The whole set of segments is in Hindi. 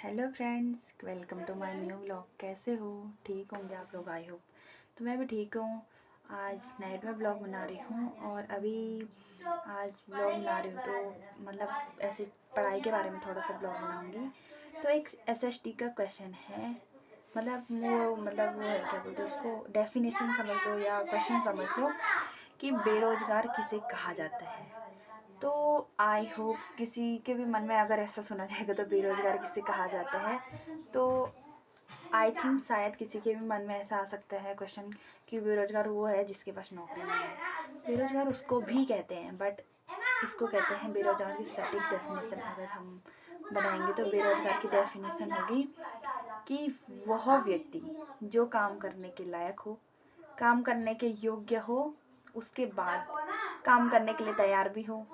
Hello friends, welcome to my new vlog. कैसे हो? ठीक होंगे आप लोग, आई होप। तो मैं भी ठीक हूँ। आज नाइट में ब्लॉग बना रही हूँ और अभी आज ब्लॉग बना रही हूँ तो मतलब ऐसे पढ़ाई के बारे में थोड़ा सा ब्लॉग बनाऊँगी। तो एक एसएसटी का क्वेश्चन है, मतलब वो है, क्या बोलते हैं उसको, डेफिनेशन समझ लो या क्वेश्चन समझ लो कि बेरोजगार किसे कहा जाता है। तो आई होप किसी के भी मन में अगर ऐसा सुना जाएगा तो बेरोजगार किसे कहा जाता है, तो आई थिंक शायद किसी के भी मन में ऐसा आ सकता है क्वेश्चन कि बेरोजगार वो है जिसके पास नौकरी नहीं है। बेरोजगार उसको भी कहते हैं, बट इसको कहते हैं बेरोजगार की सटीक डेफिनेशन अगर हम बनाएंगे तो बेरोजगार की डेफिनेशन होगी कि वह व्यक्ति जो काम करने के लायक हो, काम करने के योग्य हो, उसके बाद काम करने के लिए तैयार भी हो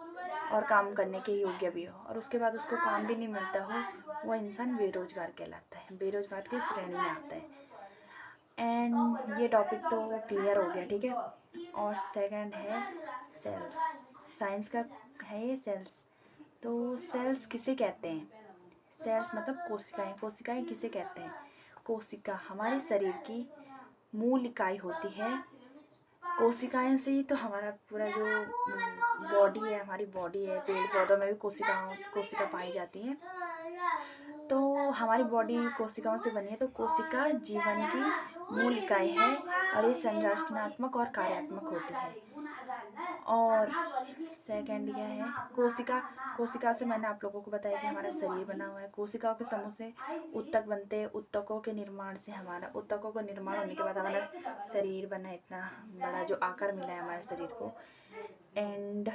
और काम करने के योग्य भी हो, और उसके बाद उसको काम भी नहीं मिलता हो, वह इंसान बेरोजगार कहलाता है, बेरोजगार की श्रेणी में आता है। एंड ये टॉपिक तो क्लियर हो गया, ठीक है। और सेकंड है सेल्स। साइंस का है ये सेल्स। तो सेल्स किसे कहते हैं? सेल्स मतलब कोशिकाएं। कोशिकाएं किसे कहते हैं? कोशिका हमारे शरीर की मूल इकाई होती है। कोशिकाएं से ही तो हमारा पूरा जो बॉडी है, हमारी बॉडी है, पेड़ पौधों में भी कोशिका पाई जाती है। तो हमारी बॉडी कोशिकाओं से बनी है, तो कोशिका जीवन की मूल इकाई है और ये संरचनात्मक और कार्यात्मक होती है। और सेकंड यह है कोशिका। कोशिका से मैंने आप लोगों को बताया कि हमारा शरीर बना हुआ है। कोशिकाओं के समूह से ऊतक बनते हैं। ऊतकों के निर्माण से ऊतकों का निर्माण होने के बाद हमारा शरीर बना, इतना बड़ा जो आकार मिला है हमारे शरीर को। एंड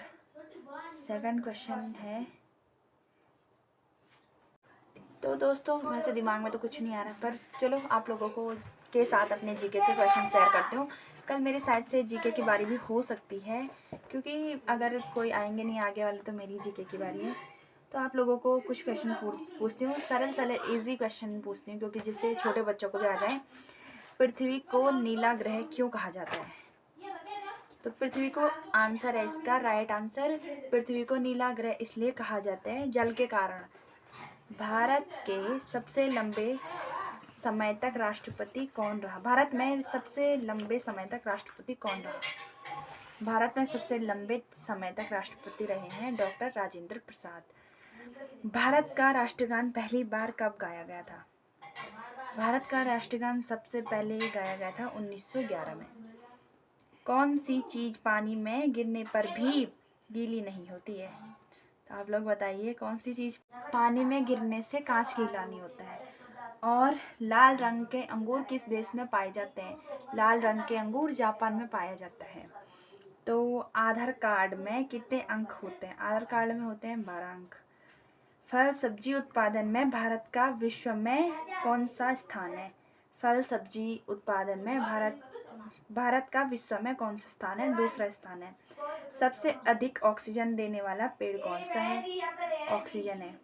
सेकंड क्वेश्चन है, तो दोस्तों वैसे दिमाग में तो कुछ नहीं आ रहा, पर चलो आप लोगों को के साथ अपने जीके के क्वेश्चन शेयर करती हूँ। कल मेरी साइड से जीके की बारी भी हो सकती है, क्योंकि अगर कोई आएंगे नहीं आगे वाले तो मेरी जीके की बारी है। तो आप लोगों को कुछ क्वेश्चन पूछती हूँ, सरल इजी क्वेश्चन पूछती हूँ, क्योंकि जिससे छोटे बच्चों को भी आ जाए। पृथ्वी को नीला ग्रह क्यों कहा जाता है? तो पृथ्वी को, आंसर है इसका राइट आंसर, पृथ्वी को नीला ग्रह इसलिए कहा जाता है जल के कारण। भारत के सबसे लंबे समय तक राष्ट्रपति कौन रहा? भारत में सबसे लंबे समय तक राष्ट्रपति कौन रहा? भारत में सबसे लंबे समय तक राष्ट्रपति रहे हैं डॉक्टर राजेंद्र प्रसाद। भारत का राष्ट्रगान पहली बार कब गाया गया था? भारत का राष्ट्रगान सबसे पहले गाया गया था 1911 में। कौन सी चीज पानी में गिरने पर भी गीली नहीं होती है? तो आप लोग बताइए, कौन सी चीज पानी में गिरने से कांच गीला नहीं होता है? और लाल रंग के अंगूर किस देश में पाए जाते हैं? लाल रंग के अंगूर जापान में पाया जाता है। तो आधार कार्ड में कितने अंक होते हैं? आधार कार्ड में होते हैं 12 अंक। फल सब्जी उत्पादन में भारत का विश्व में कौन सा स्थान है? फल सब्जी उत्पादन में भारत का विश्व में कौन सा स्थान है? दूसरा स्थान है। सबसे अधिक ऑक्सीजन देने वाला पेड़ कौन सा है? ऑक्सीजन है।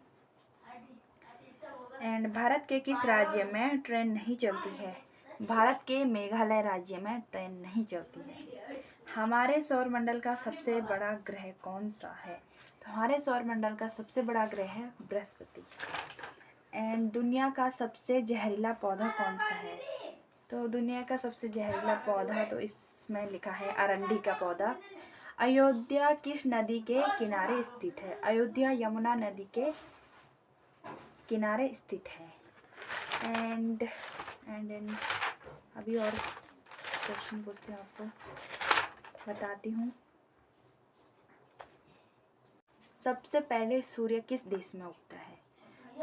एंड भारत के किस राज्य में ट्रेन नहीं चलती है? भारत के मेघालय राज्य में ट्रेन नहीं चलती है। हमारे सौरमंडल का सबसे बड़ा ग्रह कौन सा है? तो हमारे सौरमंडल का सबसे बड़ा ग्रह है बृहस्पति। एंड दुनिया का सबसे जहरीला पौधा कौन सा है? तो दुनिया का सबसे जहरीला पौधा, तो इसमें लिखा है अरंडी का पौधा। अयोध्या किस नदी के किनारे स्थित है? अयोध्या यमुना नदी के किनारे स्थित है। एंड अभी और क्वेश्चन पूछती हूँ, आपको बताती हूँ। सबसे पहले सूर्य किस देश में उगता है?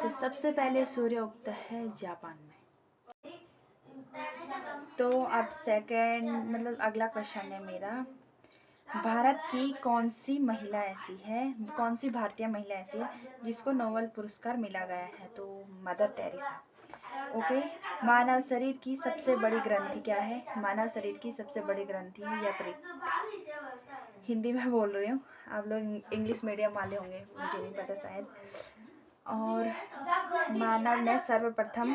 तो सबसे पहले सूर्य उगता है जापान में। तो अब सेकंड मतलब अगला क्वेश्चन है मेरा, भारत की कौन सी महिला ऐसी है, कौन सी भारतीय महिला ऐसी है जिसको नोबेल पुरस्कार मिला गया है? तो मदर टेरेसा। ओके। मानव शरीर की सबसे बड़ी ग्रंथि क्या है? मानव शरीर की सबसे बड़ी ग्रंथि है यकृत। हिंदी में बोल रही हूँ, आप लोग इंग्लिश मीडियम वाले होंगे, मुझे नहीं पता शायद। और मानव ने सर्वप्रथम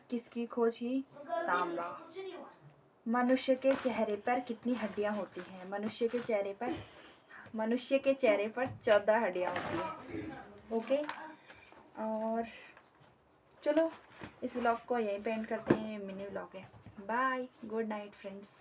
किसकी खोज की? तांबा। मनुष्य के चेहरे पर कितनी हड्डियां होती हैं? मनुष्य के चेहरे पर 14 हड्डियां होती हैं। ओके। और चलो इस व्लॉग को यहीं पे एंड करते हैं, मिनी व्लॉग है। Bye, good night friends.